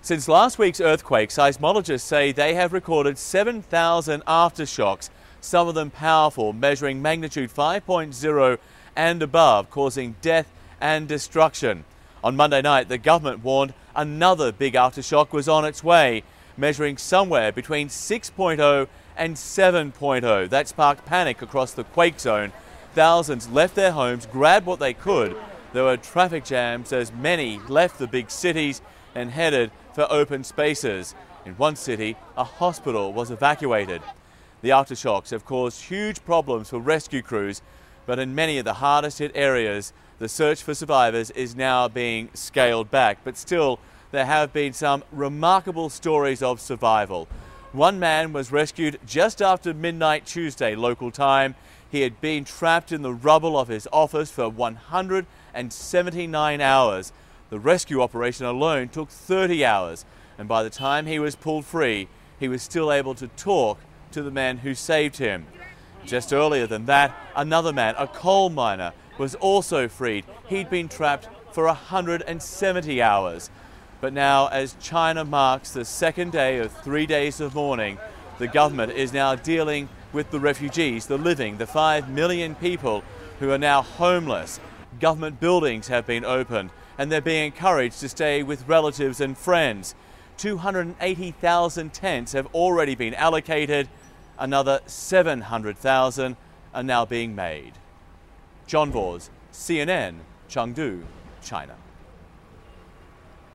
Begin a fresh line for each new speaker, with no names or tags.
Since last week's earthquake, seismologists say they have recorded 7,000 aftershocks, some of them powerful, measuring magnitude 5.0 and above, causing death and destruction. On Monday night, the government warned another big aftershock was on its way, measuring somewhere between 6.0 and 7.0. That sparked panic across the quake zone. Thousands left their homes, grabbed what they could. There were traffic jams as many left the big cities and headed for open spaces. In one city, a hospital was evacuated. The aftershocks have caused huge problems for rescue crews, but in many of the hardest hit areas, the search for survivors is now being scaled back. But still, there have been some remarkable stories of survival. One man was rescued just after midnight Tuesday local time. He had been trapped in the rubble of his office for 179 hours. The rescue operation alone took 30 hours, and by the time he was pulled free, he was still able to talk to the men who saved him. Just earlier than that, another man, a coal miner, was also freed. He'd been trapped for 170 hours. But now, as China marks the second day of 3 days of mourning, the government is now dealing with the refugees, the living, the 5 million people who are now homeless. Government buildings have been opened, and they're being encouraged to stay with relatives and friends. 280,000 tents have already been allocated. Another 700,000 are now being made. John Vause, CNN, Chengdu, China.